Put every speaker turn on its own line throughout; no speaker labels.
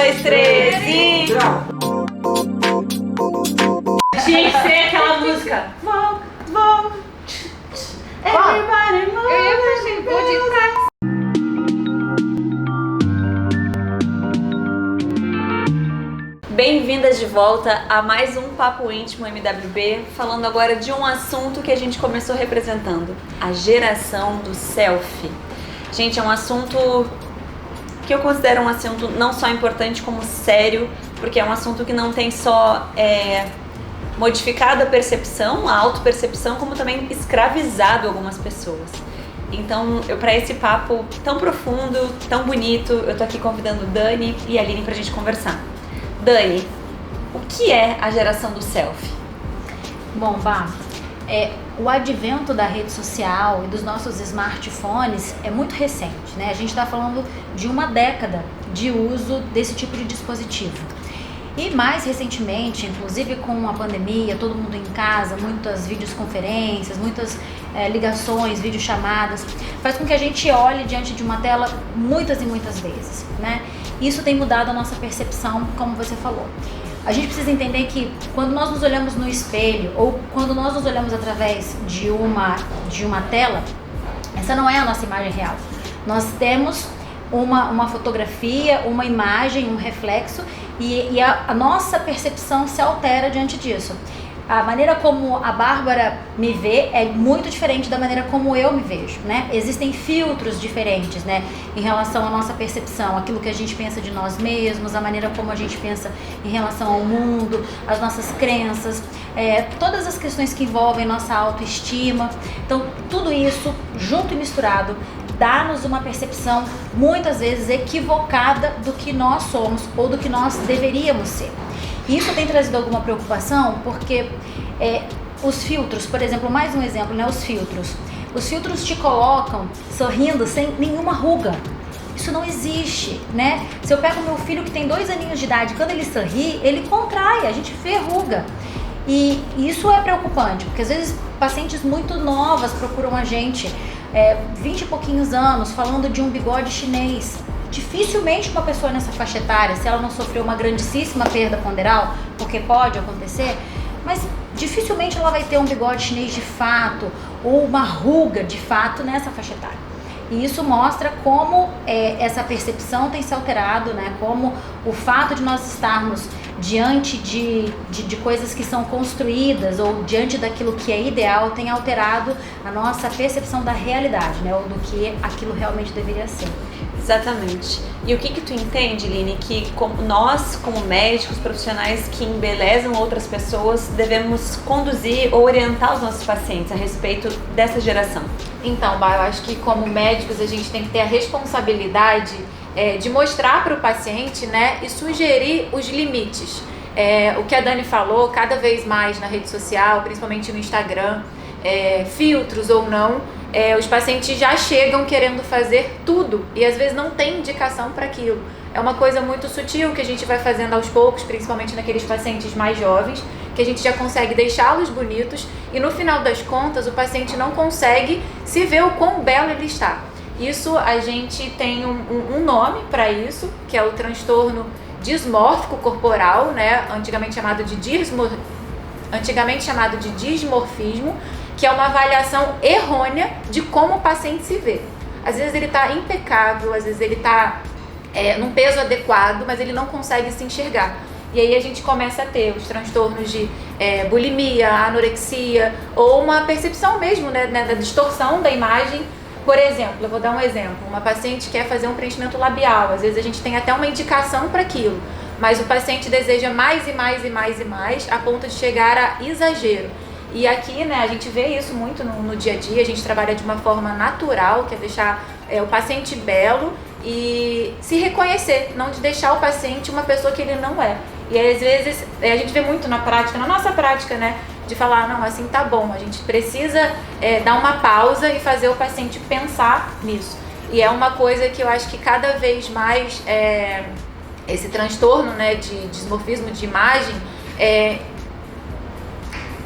dois, três e... Tinha que ser aquela música. Everybody move.
Eu ia fazer vou de táxi.
Bem-vindas de volta a mais um Papo Íntimo MWB, falando agora de um assunto que a gente começou representando, a geração do selfie. Gente, é um assunto que eu considero um assunto não só importante como sério, porque é um assunto que não tem só modificado a percepção, a autopercepção, como também escravizado algumas pessoas. Então, para esse papo tão profundo, tão bonito, eu tô aqui convidando Dani e a Aline pra gente conversar. Dani, o que é a geração do selfie?
Bom, o advento da rede social e dos nossos smartphones é muito recente, né? A gente está falando de uma década de uso desse tipo de dispositivo. E mais recentemente, inclusive com a pandemia, todo mundo em casa, muitas videoconferências, muitas ligações, videochamadas, faz com que a gente olhe diante de uma tela muitas e muitas vezes, né? Isso tem mudado a nossa percepção, como você falou. A gente precisa entender que quando nós nos olhamos no espelho ou quando nós nos olhamos através de uma tela, essa não é a nossa imagem real. Nós temos uma fotografia, uma imagem, um reflexo e a nossa percepção se altera diante disso. A maneira como a Bárbara me vê é muito diferente da maneira como eu me vejo, né? Existem filtros diferentes, né? Em relação à nossa percepção, aquilo que a gente pensa de nós mesmos, a maneira como a gente pensa em relação ao mundo, as nossas crenças, todas as questões que envolvem nossa autoestima. Então, tudo isso, junto e misturado, dá-nos uma percepção, muitas vezes, equivocada do que nós somos ou do que nós deveríamos ser. Isso tem trazido alguma preocupação porque os filtros, por exemplo, mais um exemplo, né? Os filtros te colocam sorrindo sem nenhuma ruga. Isso não existe, né? Se eu pego meu filho que tem 2 aninhos de idade, quando ele sorri, ele contrai, a gente vê ruga. E isso é preocupante, porque às vezes pacientes muito novas procuram a gente, 20 e pouquinhos anos, falando de um bigode chinês. Dificilmente uma pessoa nessa faixa etária, se ela não sofreu uma grandíssima perda ponderal, porque pode acontecer, mas dificilmente ela vai ter um bigode chinês de fato ou uma ruga de fato nessa faixa etária. E isso mostra como essa percepção tem se alterado, né? Como o fato de nós estarmos diante de coisas que são construídas ou diante daquilo que é ideal tem alterado a nossa percepção da realidade, né? Ou do que aquilo realmente deveria ser.
Exatamente. E o que tu entende, Line, que nós, como médicos, profissionais que embelezam outras pessoas, devemos conduzir ou orientar os nossos pacientes a respeito dessa geração?
Então, eu acho que como médicos a gente tem que ter a responsabilidade de mostrar para o paciente, né, e sugerir os limites. O que a Dani falou, cada vez mais na rede social, principalmente no Instagram, filtros ou não, os pacientes já chegam querendo fazer tudo e às vezes não tem indicação para aquilo. É uma coisa muito sutil que a gente vai fazendo aos poucos, principalmente naqueles pacientes mais jovens, que a gente já consegue deixá-los bonitos e no final das contas o paciente não consegue se ver o quão belo ele está. Isso a gente tem um nome para isso, que é o transtorno dismórfico corporal, né? Antigamente chamado de dismorfismo, que é uma avaliação errônea de como o paciente se vê. Às vezes ele está impecável, às vezes ele está num peso adequado, mas ele não consegue se enxergar. E aí a gente começa a ter os transtornos de bulimia, anorexia, ou uma percepção mesmo, né, da distorção da imagem. Por exemplo, eu vou dar um exemplo, uma paciente quer fazer um preenchimento labial, às vezes a gente tem até uma indicação para aquilo, mas o paciente deseja mais e mais e mais e mais, a ponto de chegar a exagero. E aqui, né, a gente vê isso muito no dia a dia, a gente trabalha de uma forma natural, que é deixar o paciente belo e se reconhecer, não de deixar o paciente uma pessoa que ele não é. E aí, às vezes, a gente vê muito na prática, na nossa prática, né, de falar, não, assim tá bom, a gente precisa dar uma pausa e fazer o paciente pensar nisso. E é uma coisa que eu acho que cada vez mais esse transtorno, né, de dismorfismo de imagem,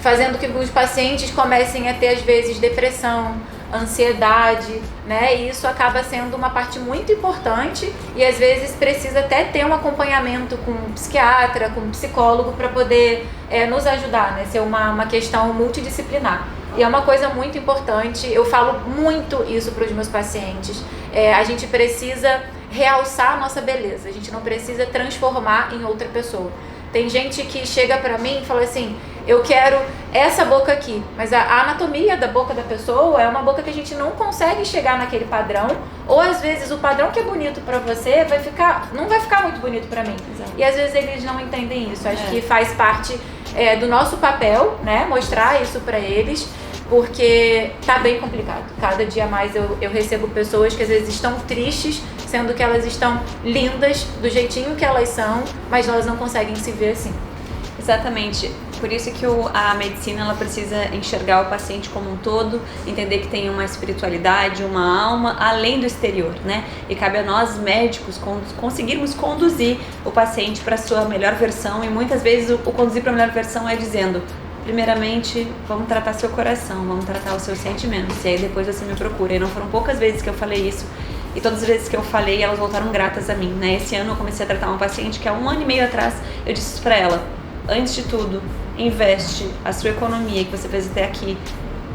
fazendo que os pacientes comecem a ter, às vezes, depressão, ansiedade, né? E isso acaba sendo uma parte muito importante e às vezes precisa até ter um acompanhamento com um psiquiatra, com um psicólogo para poder nos ajudar, né? Ser uma questão multidisciplinar. E é uma coisa muito importante, eu falo muito isso para os meus pacientes. A gente precisa realçar a nossa beleza, a gente não precisa transformar em outra pessoa. Tem gente que chega pra mim e fala assim, eu quero essa boca aqui, mas a anatomia da boca da pessoa é uma boca que a gente não consegue chegar naquele padrão, ou às vezes o padrão que é bonito pra você não vai ficar muito bonito pra mim.
Exato.
E às vezes eles não entendem isso. Acho que faz parte do nosso papel, né, mostrar isso pra eles, porque tá bem complicado. Cada dia mais eu recebo pessoas que às vezes estão tristes, sendo que elas estão lindas do jeitinho que elas são, mas elas não conseguem se ver assim.
Exatamente. Por isso que a medicina ela precisa enxergar o paciente como um todo, entender que tem uma espiritualidade, uma alma além do exterior, né? E cabe a nós médicos conseguirmos conduzir o paciente para a sua melhor versão, e muitas vezes o conduzir para a melhor versão é dizendo: primeiramente, vamos tratar seu coração, vamos tratar os seus sentimentos, e aí depois você me procura. E não foram poucas vezes que eu falei isso, e todas as vezes que eu falei, elas voltaram gratas a mim, né? Esse ano eu comecei a tratar uma paciente que há 1 ano e meio atrás eu disse pra ela: antes de tudo, investe a sua economia que você fez até aqui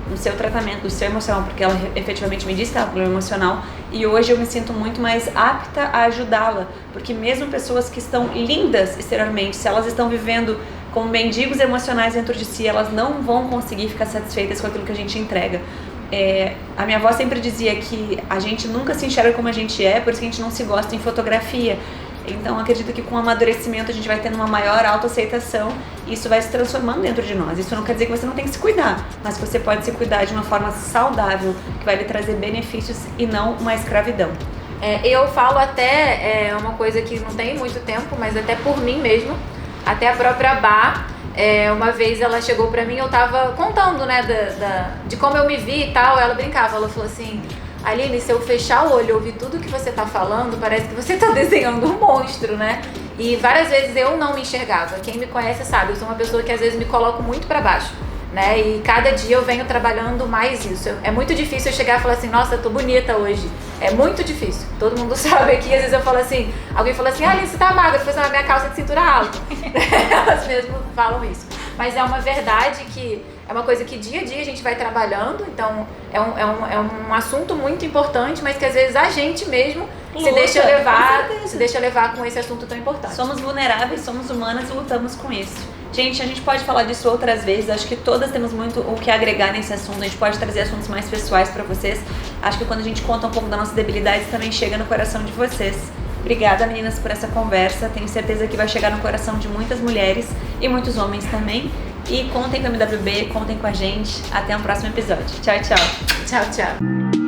no seu tratamento, do seu emocional, porque ela efetivamente me disse que estava com problema emocional, e hoje eu me sinto muito mais apta a ajudá-la, porque mesmo pessoas que estão lindas exteriormente, se elas estão vivendo como mendigos emocionais dentro de si, elas não vão conseguir ficar satisfeitas com aquilo que a gente entrega. A minha avó sempre dizia que a gente nunca se enxerga como a gente é, por isso que a gente não se gosta em fotografia. Então acredito que com o amadurecimento a gente vai tendo uma maior autoaceitação e isso vai se transformando dentro de nós. Isso não quer dizer que você não tem que se cuidar, mas que você pode se cuidar de uma forma saudável, que vai lhe trazer benefícios e não uma escravidão.
Eu falo até uma coisa que não tem muito tempo, mas até por mim mesmo, até a própria Bá, uma vez ela chegou pra mim, eu tava contando, né, de como eu me vi e tal, ela brincava, ela falou assim: Aline, se eu fechar o olho e ouvir tudo que você tá falando, parece que você tá desenhando um monstro, né? E várias vezes eu não me enxergava. Quem me conhece sabe, eu sou uma pessoa que às vezes me coloco muito pra baixo, né? E cada dia eu venho trabalhando mais isso. É muito difícil eu chegar e falar assim: nossa, eu tô bonita hoje. É muito difícil. Todo mundo sabe aqui, às vezes eu falo assim, alguém fala assim: Aline, você tá magra, eu falei assim, minha calça de cintura alta. Elas mesmo falam isso. Mas é uma verdade que é uma coisa que dia a dia a gente vai trabalhando, então é um assunto muito importante, mas que às vezes a gente mesmo se deixa levar com esse assunto tão importante.
Somos vulneráveis, somos humanas e lutamos com isso. Gente, a gente pode falar disso outras vezes, acho que todas temos muito o que agregar nesse assunto, a gente pode trazer assuntos mais pessoais pra vocês. Acho que quando a gente conta um pouco das nossas debilidades, também chega no coração de vocês. Obrigada, meninas, por essa conversa, tenho certeza que vai chegar no coração de muitas mulheres e muitos homens também. E contem com a MWB, contem com a gente. Até o próximo episódio. Tchau, tchau.
Tchau, tchau.